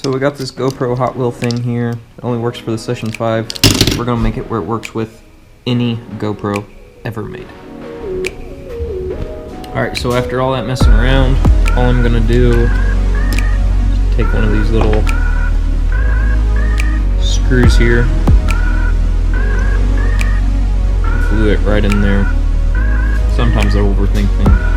So we got this GoPro Hotwheel thing here. It only works for the Session 5. We're gonna make it where it works with any GoPro ever made. Alright, so after all that messing around, all I'm gonna do is take one of these little screws here, glue it right in there. Sometimes I overthink things.